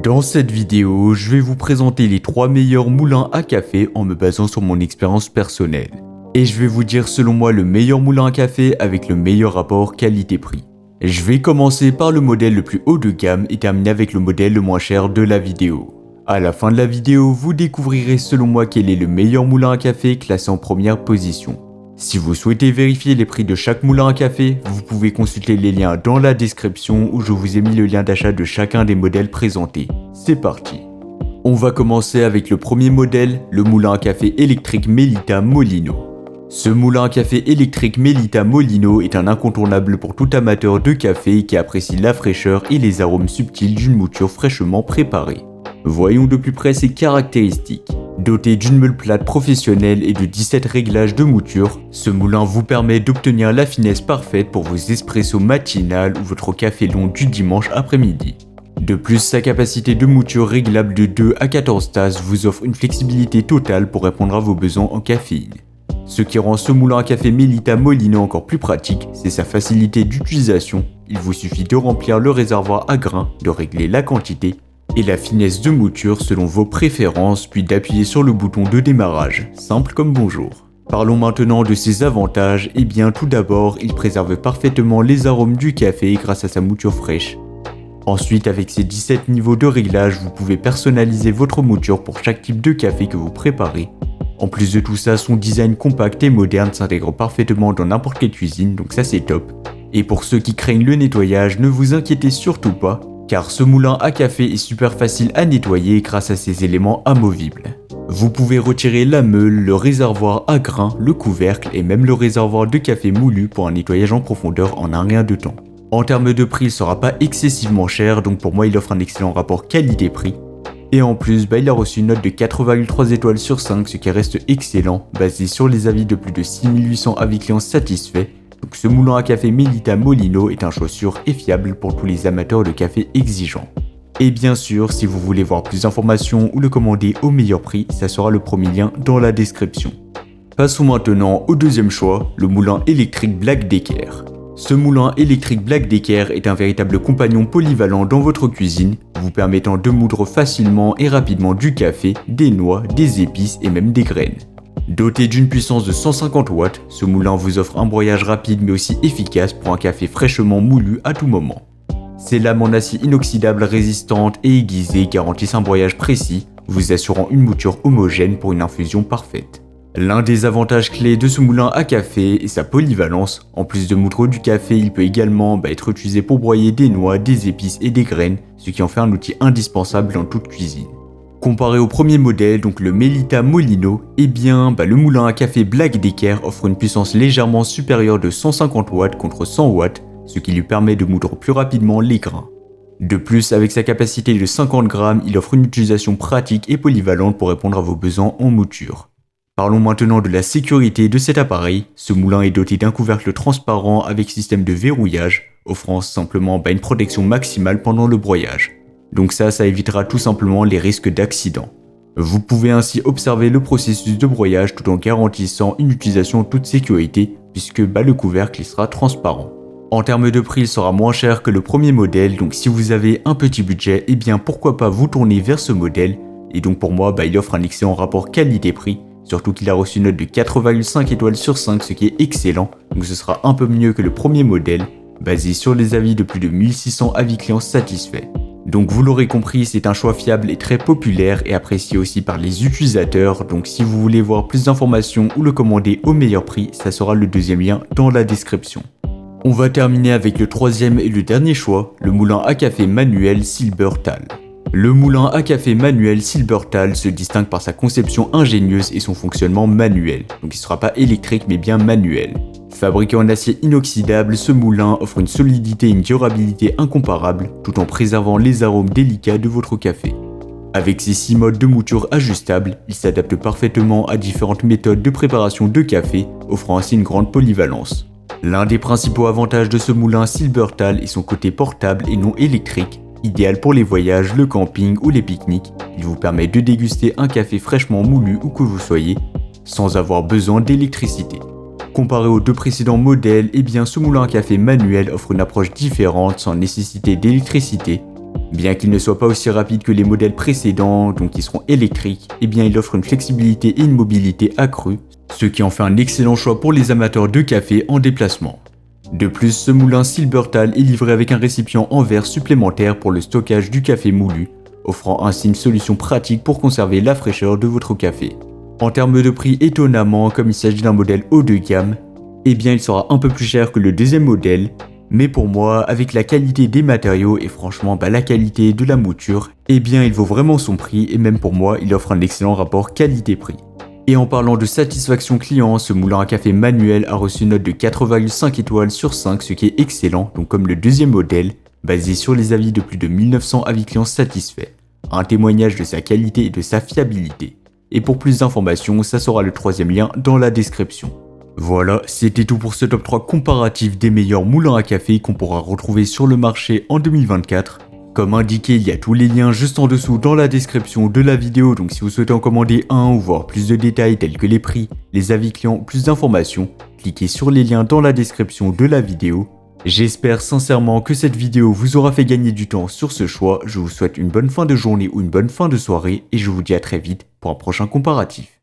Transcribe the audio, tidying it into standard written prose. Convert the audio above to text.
Dans cette vidéo, je vais vous présenter les 3 meilleurs moulins à café en me basant sur mon expérience personnelle. Et je vais vous dire selon moi le meilleur moulin à café avec le meilleur rapport qualité-prix. Je vais commencer par le modèle le plus haut de gamme et terminer avec le modèle le moins cher de la vidéo. À la fin de la vidéo, vous découvrirez selon moi quel est le meilleur moulin à café classé en première position. Si vous souhaitez vérifier les prix de chaque moulin à café, vous pouvez consulter les liens dans la description où je vous ai mis le lien d'achat de chacun des modèles présentés. C'est parti. On va commencer avec le premier modèle, le moulin à café électrique Melita Molino. Ce moulin à café électrique Melita Molino est un incontournable pour tout amateur de café qui apprécie la fraîcheur et les arômes subtils d'une mouture fraîchement préparée. Voyons de plus près ses caractéristiques. Doté d'une meule plate professionnelle et de 17 réglages de mouture, ce moulin vous permet d'obtenir la finesse parfaite pour vos espressos matinales ou votre café long du dimanche après-midi. De plus, sa capacité de mouture réglable de 2 à 14 tasses vous offre une flexibilité totale pour répondre à vos besoins en caféine. Ce qui rend ce moulin à café Melita Molino encore plus pratique, c'est sa facilité d'utilisation. Il vous suffit de remplir le réservoir à grains, de régler la quantité et la finesse de mouture selon vos préférences, puis d'appuyer sur le bouton de démarrage, simple comme bonjour. Parlons maintenant de ses avantages. Eh bien tout d'abord, il préserve parfaitement les arômes du café grâce à sa mouture fraîche. Ensuite, avec ses 17 niveaux de réglage, vous pouvez personnaliser votre mouture pour chaque type de café que vous préparez. En plus de tout ça, son design compact et moderne s'intègre parfaitement dans n'importe quelle cuisine, donc ça c'est top. Et pour ceux qui craignent le nettoyage, ne vous inquiétez surtout pas, car ce moulin à café est super facile à nettoyer grâce à ses éléments amovibles. Vous pouvez retirer la meule, le réservoir à grains, le couvercle et même le réservoir de café moulu pour un nettoyage en profondeur en un rien de temps. En termes de prix, il sera pas excessivement cher, donc pour moi il offre un excellent rapport qualité-prix. Et en plus, il a reçu une note de 4,3 étoiles sur 5, ce qui reste excellent, basé sur les avis de plus de 6800 avis clients satisfaits. Donc ce moulin à café Melita Molino est un choix sûr et fiable pour tous les amateurs de café exigeants. Et bien sûr, si vous voulez voir plus d'informations ou le commander au meilleur prix, ça sera le premier lien dans la description. Passons maintenant au deuxième choix, le moulin électrique Black Decker. Ce moulin électrique Black Decker est un véritable compagnon polyvalent dans votre cuisine, vous permettant de moudre facilement et rapidement du café, des noix, des épices et même des graines. Doté d'une puissance de 150 watts, ce moulin vous offre un broyage rapide mais aussi efficace pour un café fraîchement moulu à tout moment. Ses lames en acier inoxydable résistantes et aiguisées garantissent un broyage précis, vous assurant une mouture homogène pour une infusion parfaite. L'un des avantages clés de ce moulin à café est sa polyvalence. En plus de moudre du café, il peut également être utilisé pour broyer des noix, des épices et des graines, ce qui en fait un outil indispensable dans toute cuisine. Comparé au premier modèle, donc le Melita Molino, le moulin à café Black Decker offre une puissance légèrement supérieure de 150 watts contre 100 watts, ce qui lui permet de moudre plus rapidement les grains. De plus, avec sa capacité de 50 grammes, il offre une utilisation pratique et polyvalente pour répondre à vos besoins en mouture. Parlons maintenant de la sécurité de cet appareil. Ce moulin est doté d'un couvercle transparent avec système de verrouillage, offrant simplement une protection maximale pendant le broyage. Donc ça évitera tout simplement les risques d'accident. Vous pouvez ainsi observer le processus de broyage tout en garantissant une utilisation en toute sécurité puisque le couvercle sera transparent. En termes de prix, il sera moins cher que le premier modèle, donc si vous avez un petit budget, pourquoi pas vous tourner vers ce modèle. Et donc pour moi, il offre un excellent rapport qualité-prix, surtout qu'il a reçu une note de 4,5 étoiles sur 5, ce qui est excellent, donc ce sera un peu mieux que le premier modèle, basé sur les avis de plus de 1600 avis clients satisfaits. Donc vous l'aurez compris, c'est un choix fiable et très populaire et apprécié aussi par les utilisateurs, donc si vous voulez voir plus d'informations ou le commander au meilleur prix, ça sera le deuxième lien dans la description. On va terminer avec le troisième et le dernier choix, le moulin à café manuel Silbertal. Le moulin à café manuel Silbertal se distingue par sa conception ingénieuse et son fonctionnement manuel, donc il ne sera pas électrique mais bien manuel. Fabriqué en acier inoxydable, ce moulin offre une solidité et une durabilité incomparables tout en préservant les arômes délicats de votre café. Avec ses 6 modes de mouture ajustables, il s'adapte parfaitement à différentes méthodes de préparation de café, offrant ainsi une grande polyvalence. L'un des principaux avantages de ce moulin Silbertal est son côté portable et non électrique, idéal pour les voyages, le camping ou les pique-niques. Il vous permet de déguster un café fraîchement moulu où que vous soyez, sans avoir besoin d'électricité. Comparé aux deux précédents modèles, ce moulin à café manuel offre une approche différente sans nécessité d'électricité. Bien qu'il ne soit pas aussi rapide que les modèles précédents, donc qui seront électriques, eh bien il offre une flexibilité et une mobilité accrue, ce qui en fait un excellent choix pour les amateurs de café en déplacement. De plus, ce moulin Silbertal est livré avec un récipient en verre supplémentaire pour le stockage du café moulu, offrant ainsi une solution pratique pour conserver la fraîcheur de votre café. En termes de prix, étonnamment, comme il s'agit d'un modèle haut de gamme, eh bien il sera un peu plus cher que le deuxième modèle, mais pour moi, avec la qualité des matériaux et franchement la qualité de la mouture, eh bien il vaut vraiment son prix et même pour moi, il offre un excellent rapport qualité-prix. Et en parlant de satisfaction client, ce moulin à café manuel a reçu une note de 4,5 étoiles sur 5, ce qui est excellent, donc comme le deuxième modèle, basé sur les avis de plus de 1900 avis clients satisfaits. Un témoignage de sa qualité et de sa fiabilité. Et pour plus d'informations, ça sera le troisième lien dans la description. Voilà, c'était tout pour ce top 3 comparatif des meilleurs moulins à café qu'on pourra retrouver sur le marché en 2024. Comme indiqué, il y a tous les liens juste en dessous dans la description de la vidéo, donc si vous souhaitez en commander un ou voir plus de détails tels que les prix, les avis clients, plus d'informations, cliquez sur les liens dans la description de la vidéo. J'espère sincèrement que cette vidéo vous aura fait gagner du temps sur ce choix, je vous souhaite une bonne fin de journée ou une bonne fin de soirée et je vous dis à très vite pour un prochain comparatif.